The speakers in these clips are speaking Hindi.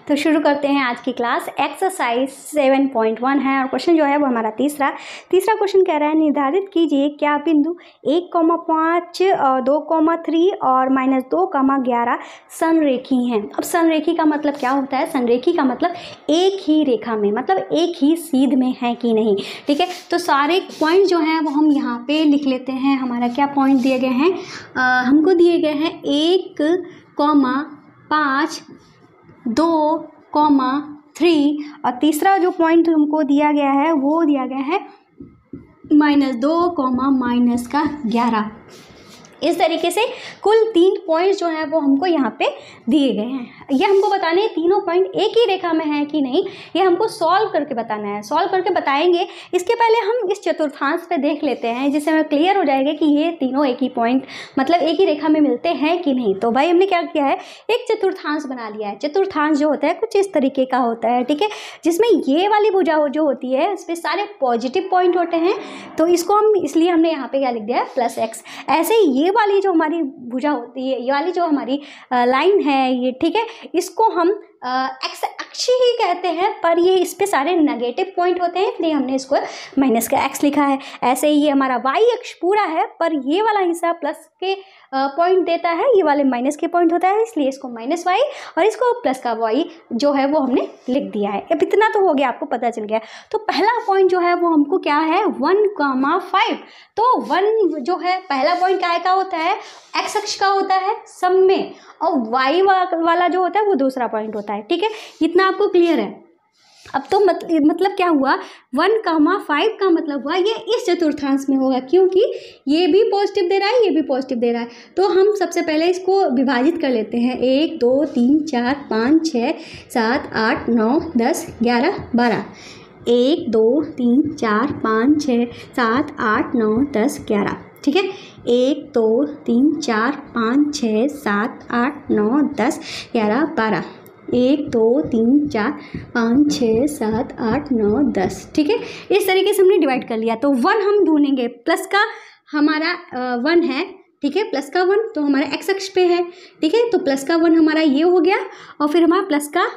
तो शुरू करते हैं आज की क्लास। एक्सरसाइज 7.1 है और क्वेश्चन जो है वो हमारा तीसरा क्वेश्चन कह रहा है निर्धारित कीजिए क्या बिंदु 1,5 2,3 और -2,11 संरेखी हैं। अब संरेखी का मतलब क्या होता है? संरेखी का मतलब एक ही रेखा में, मतलब एक ही सीध में है कि नहीं। ठीक है, तो सारे पॉइंट जो हैं वो हम यहाँ पे लिख लेते हैं। हमारा क्या पॉइंट दिए गए हैं? हमको दिए गए हैं 1,5 2,3 और तीसरा जो पॉइंट हमको दिया गया है वो दिया गया है -2,-11। इस तरीके से कुल 3 पॉइंट्स जो हैं वो हमको यहाँ पे दिए गए हैं। ये हमको बताने तीनों पॉइंट एक ही रेखा में है कि नहीं, ये हमको सॉल्व करके बताना है। सॉल्व करके बताएंगे, इसके पहले हम इस चतुर्थांश पे देख लेते हैं जिससे हमें क्लियर हो जाएगा कि ये तीनों एक ही पॉइंट मतलब एक ही रेखा में मिलते हैं कि नहीं। तो भाई हमने क्या किया है, एक चतुर्थांश बना लिया है। चतुर्थांश जो होता है कुछ इस तरीके का होता है, ठीक है, जिसमें ये वाली भुजा जो होती है उस पर सारे पॉजिटिव पॉइंट होते हैं। तो इसको हम इसलिए हमने यहाँ पे क्या लिख दिया है, +x। ऐसे ही ये वाली जो हमारी भुजा होती है, ये वाली जो हमारी लाइन है ये, ठीक है, इसको हम एक्स अक्ष ही कहते हैं, पर ये इस पे सारे नेगेटिव पॉइंट होते हैं इसलिए हमने इसको -x लिखा है। ऐसे ही ये हमारा y अक्ष पूरा है, पर ये वाला हिस्सा प्लस के पॉइंट देता है, ये वाले माइनस के पॉइंट होता है, इसलिए इसको -y और इसको प्लस का y जो है वो हमने लिख दिया है। अब इतना तो हो गया, आपको पता चल गया। तो पहला पॉइंट जो है वो हमको क्या है, 1,5। तो 1 जो है पहला पॉइंट क्या का होता है, x अक्ष का होता है सब में, और y वाला जो होता है वो दूसरा पॉइंट होता है। ठीक है, इतना आपको क्लियर है। अब तो मतलब क्या हुआ, 1,5 का मतलब हुआ ये इस चतुर्थांश में होगा, क्योंकि ये भी पॉजिटिव दे रहा है, ये भी पॉजिटिव दे रहा है। तो हम सबसे पहले इसको विभाजित कर लेते हैं। 1 2 3 4 5 6 7 8 9 10 11 12। 1 2 3 4 5 6 7 8 9 10 11। ठीक है, 1 2 3 4 5 6 7 8 9 10 11 12। 1 2 3 4 5 6 7 8 9 10। ठीक है, इस तरीके से हमने डिवाइड कर लिया। तो 1 हम ढूंढेंगे, प्लस का हमारा 1 है, ठीक है, प्लस का 1 तो हमारा x अक्ष पे है। ठीक है, तो प्लस का 1 हमारा ये हो गया, और फिर हमारा प्लस का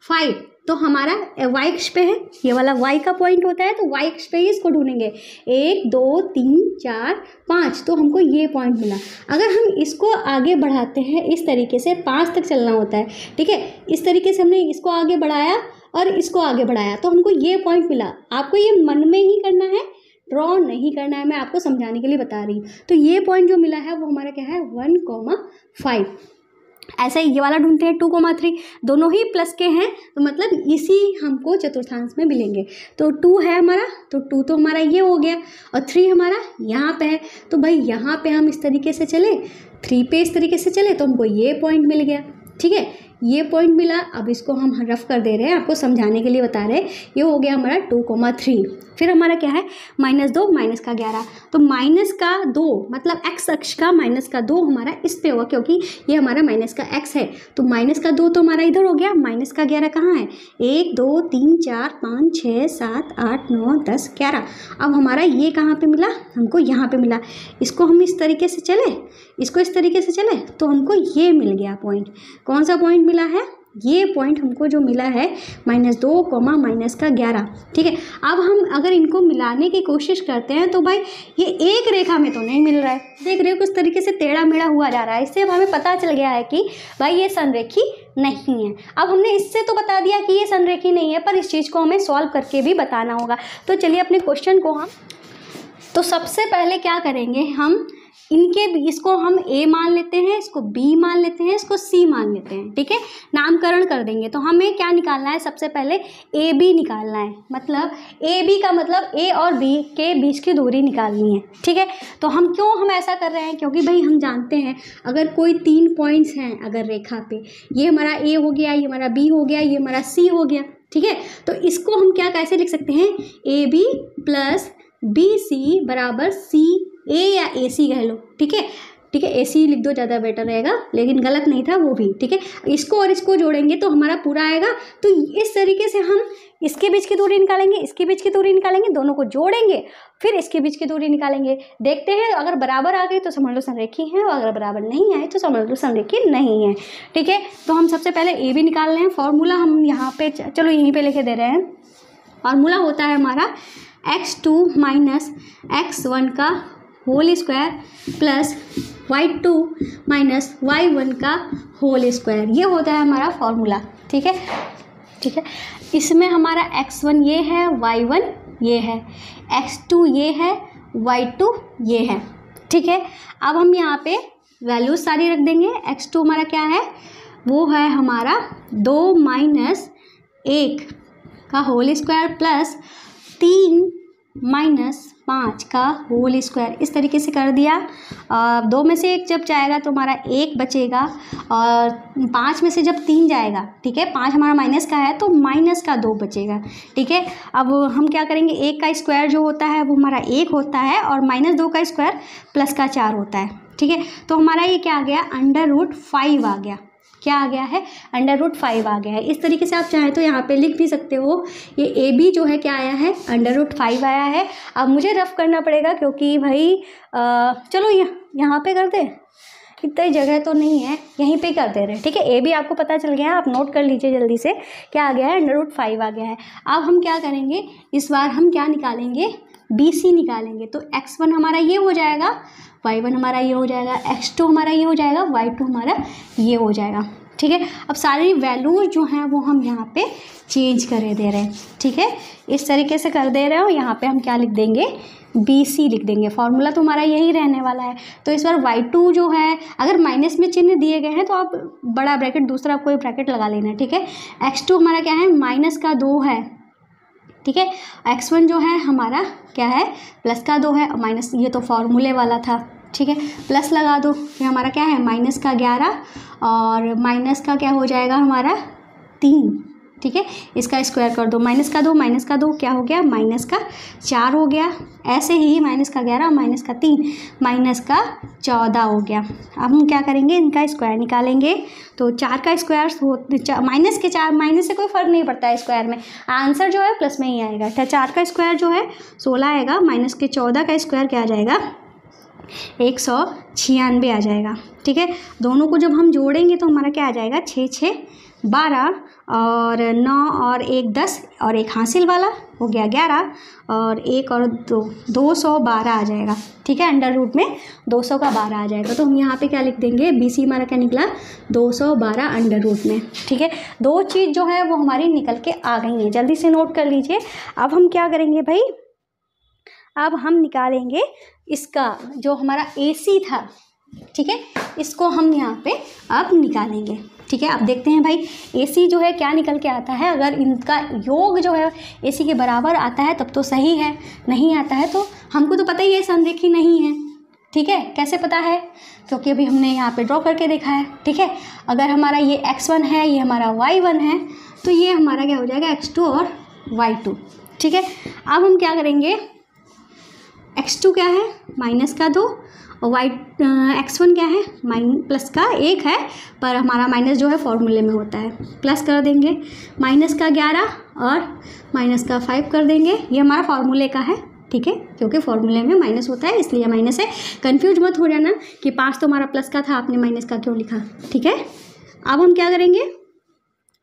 5 तो हमारा y अक्ष पे है, ये वाला y का पॉइंट होता है, तो y अक्ष पे ही इसको ढूंढेंगे। 1 2 3 4 5 तो हमको ये पॉइंट मिला। अगर हम इसको आगे बढ़ाते हैं इस तरीके से, 5 तक चलना होता है, ठीक है, इस तरीके से हमने इसको आगे बढ़ाया और इसको आगे बढ़ाया तो हमको ये पॉइंट मिला। आपको ये मन में ही करना है, ड्रॉ नहीं करना है, मैं आपको समझाने के लिए बता रही हूँ। तो ये पॉइंट जो मिला है वो हमारा क्या है, 1,5। ऐसा ही ये वाला ढूंढते हैं, 2,3 दोनों ही प्लस के हैं, तो मतलब इसी हमको चतुर्थांश में मिलेंगे। तो 2 है हमारा, तो 2 तो हमारा ये हो गया, और 3 हमारा यहाँ पे है। तो भाई यहाँ पे हम इस तरीके से चले, 3 पे इस तरीके से चले तो हमको ये पॉइंट मिल गया। ठीक है, ये पॉइंट मिला। अब इसको हम रफ कर दे रहे हैं, आपको समझाने के लिए बता रहे हैं। ये हो गया हमारा 2,3। फिर हमारा क्या है, -2 -11। तो -2 मतलब x अक्ष का -2 हमारा इस पे होगा, क्योंकि ये हमारा -x है। तो -2 तो हमारा इधर हो गया, -11 कहाँ है, 1 2 3 4 5 6 7 8 9 10 11। अब हमारा ये कहाँ पे मिला, हमको यहाँ पे मिला। इसको हम इस तरीके से चले, इसको इस तरीके से चले तो हमको ये मिल गया पॉइंट। कौन सा पॉइंट मिला है, ये पॉइंट हमको जो मिला है -2, -11। ठीक है, अब हम अगर इनको मिलाने की कोशिश करते हैं तो भाई ये एक रेखा में तो नहीं मिल रहा है, देख रहे हो किस तरीके से टेढ़ा मेढ़ा हुआ जा रहा है। इससे अब हमें पता चल गया है कि भाई ये संरेखी नहीं है। अब हमने इससे तो बता दिया कि ये संरेखी नहीं है, पर इस चीज़ को हमें सॉल्व करके भी बताना होगा। तो चलिए अपने क्वेश्चन को हम, तो सबसे पहले क्या करेंगे, हम इसको हम A मान लेते हैं, इसको B मान लेते हैं, इसको C मान लेते हैं। ठीक है, नामकरण कर देंगे। तो हमें क्या निकालना है, सबसे पहले AB निकालना है। मतलब AB का मतलब A और B के बीच की दूरी निकालनी है। ठीक है, तो हम ऐसा कर रहे हैं, क्योंकि भाई हम जानते हैं अगर कोई 3 पॉइंट्स हैं अगर रेखा पे, ये हमारा A हो गया, ये हमारा B हो गया, ये हमारा C हो गया। ठीक है, तो इसको हम कैसे लिख सकते हैं, AB + BC = CA या AC कह लो। ठीक है, ठीक है, AC लिख दो, ज़्यादा बेटर रहेगा, लेकिन गलत नहीं था वो भी, ठीक है। इसको और इसको जोड़ेंगे तो हमारा पूरा आएगा। तो इस तरीके से हम इसके बीच की दूरी निकालेंगे, इसके बीच की दूरी निकालेंगे, दोनों को जोड़ेंगे, फिर इसके बीच की दूरी निकालेंगे। देखते हैं अगर बराबर आ गई तो समझ लो संरेखी है, और अगर बराबर नहीं आए तो समझ लो संरेखी नहीं है, ठीक है। तो हम सबसे पहले ए बी निकाल रहे हैं। फॉर्मूला हम यहाँ पे चलो यहीं पे लिखे दे रहे हैं। फॉर्मूला होता है हमारा x2 माइनस x1 का whole square plus y2 minus y1 का होल स्क्वायर, ये होता है हमारा फॉर्मूला, ठीक है, ठीक है। इसमें हमारा x1 ये है, y1 ये है, x2 ये है, y2 ये है, ठीक है। अब हम यहाँ पे वैल्यूज सारी रख देंगे। x2 हमारा क्या है, वो है हमारा 2 माइनस 1 का होल स्क्वायर प्लस 3 माइनस 5 का होल स्क्वायर, इस तरीके से कर दिया। 2 में से 1 जब जाएगा तो हमारा 1 बचेगा, और 5 में से जब 3 जाएगा, ठीक है, 5 हमारा माइनस का है तो माइनस का 2 बचेगा, ठीक है। अब हम क्या करेंगे, 1 का स्क्वायर जो होता है वो हमारा 1 होता है, और -2 का स्क्वायर प्लस का 4 होता है, ठीक है। तो हमारा ये क्या आ गया, √5 आ गया। क्या आ गया है, √5 आ गया है। इस तरीके से आप चाहें तो यहाँ पे लिख भी सकते हो। ये ए बी जो है क्या आया है, √5 आया है। अब मुझे रफ करना पड़ेगा क्योंकि भाई चलो यहाँ पे कर दे, इतनी जगह तो नहीं है, यहीं पे कर दे रहे हैं, ठीक है। ए बी आपको पता चल गया, आप नोट कर लीजिए जल्दी से, क्या आ गया है, √5 आ गया है। अब हम क्या करेंगे, इस बार हम क्या निकालेंगे, BC निकालेंगे। तो x1 हमारा ये हो जाएगा, y1 हमारा ये हो जाएगा, x2 हमारा ये हो जाएगा, y2 हमारा ये हो जाएगा, ठीक है। अब सारी वैल्यूज जो हैं वो हम यहाँ पे चेंज करे दे रहे हैं, ठीक है, इस तरीके से कर दे रहे हो। यहाँ पे हम क्या लिख देंगे, BC लिख देंगे। फॉर्मूला तो हमारा यही रहने वाला है। तो इस बार y2 जो है, अगर माइनस में चिन्ह दिए गए हैं तो आप बड़ा ब्रैकेट, दूसरा कोई ब्रैकेट लगा लेना, ठीक है। x2 हमारा क्या है, -2 है, ठीक है। x1 जो है हमारा क्या है, +2 है, माइनस ये तो फॉर्मूले वाला था, ठीक है, प्लस लगा दो। ये हमारा क्या है, -11, और माइनस का क्या हो जाएगा हमारा 3, ठीक है। इसका स्क्वायर कर दो, -2 क्या हो गया, -4 हो गया। ऐसे ही -11, -3, -14 हो गया। अब हम क्या करेंगे, इनका स्क्वायर निकालेंगे। तो 4 का स्क्वायर माइनस से कोई फ़र्क नहीं पड़ता है स्क्वायर में, आंसर जो है प्लस में ही आएगा। 4 का स्क्वायर जो है 16 आएगा, -14 का स्क्वायर क्या आ जाएगा, 196 आ जाएगा, ठीक है। दोनों को जब हम जोड़ेंगे तो हमारा क्या आ जाएगा, 6 6 12, और 9 और 1 10, और 1 हासिल वाला हो गया 11, और 1 और 2 212 आ जाएगा, ठीक है। अंडर रूट में 200 का 12 आ जाएगा। तो हम यहाँ पे क्या लिख देंगे, BC हमारा क्या निकला, 212 अंडर रूट में, ठीक है। 2 चीज़ जो है वो हमारी निकल के आ गई हैं, जल्दी से नोट कर लीजिए। अब हम क्या करेंगे भाई, अब हम निकालेंगे इसका जो हमारा AC था, ठीक है, इसको हम यहाँ पे अब निकालेंगे, ठीक है। अब देखते हैं भाई AC जो है क्या निकल के आता है। अगर इनका योग जो है AC के बराबर आता है तब तो सही है, नहीं आता है तो हमको तो पता ही है संरेखी नहीं है, ठीक है। कैसे पता है, क्योंकि अभी हमने यहाँ पे ड्रॉ करके देखा है, ठीक है। अगर हमारा ये x1 है, ये हमारा y1 है, तो ये हमारा क्या हो जाएगा, x2 और y2, ठीक है। अब हम क्या करेंगे, x2 क्या है, -2, और x1 क्या है, +1 है, पर हमारा माइनस जो है फॉर्मूले में होता है, प्लस कर देंगे। -11 और -5 कर देंगे, ये हमारा फॉर्मूले का है, ठीक है, क्योंकि फॉर्मूले में माइनस होता है इसलिए माइनस है। कंफ्यूज मत हो जाना कि 5 तो हमारा प्लस का था, आपने माइनस का क्यों लिखा, ठीक है। अब हम क्या करेंगे,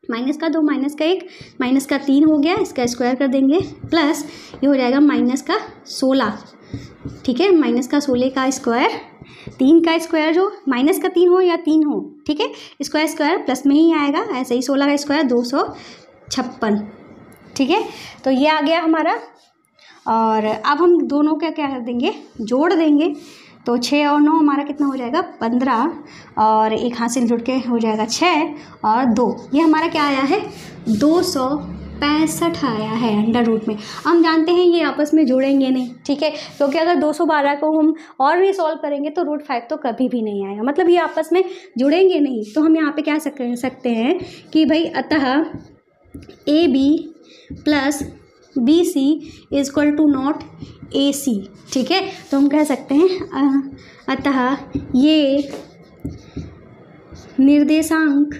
-2, -1, -3 हो गया, इसका स्क्वायर कर देंगे, प्लस ये हो जाएगा -16, ठीक है। -16 का स्क्वायर, 3 का स्क्वायर जो -3 हो या 3 हो, ठीक है, इसका स्क्वायर प्लस में ही आएगा। ऐसे ही 16 का स्क्वायर 256, ठीक है। तो ये आ गया हमारा। और अब हम दोनों का क्या कर देंगे, जोड़ देंगे। तो 6 और 9 हमारा कितना हो जाएगा, 15, और 1 हासिल जुड़ के हो जाएगा 6 और 2, ये हमारा क्या आया है, 265 आया है अंडर रूट में। हम जानते हैं ये आपस में जुड़ेंगे नहीं, ठीक है, क्योंकि अगर 212 को हम और भी सॉल्व करेंगे तो √5 तो कभी भी नहीं आएगा, मतलब ये आपस में जुड़ेंगे नहीं। तो हम यहाँ पे क्या सकते हैं कि भाई अतः AB plus BC is equal to not AC, ठीक है। तो हम कह सकते हैं अतः ये निर्देशांक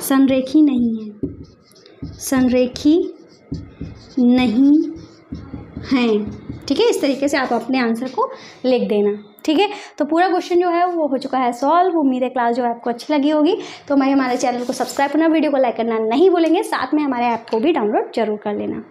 संरेखी नहीं है, संरेखी नहीं हैं, ठीक है। इस तरीके से आप अपने आंसर को लिख देना, ठीक है। तो पूरा क्वेश्चन जो है वो हो चुका है सॉल्व। उम्मीद है क्लास जो है आपको अच्छी लगी होगी। तो मैं हमारे चैनल को सब्सक्राइब करना, वीडियो को लाइक करना नहीं भूलेंगे, साथ में हमारे ऐप को भी डाउनलोड जरूर कर लेना।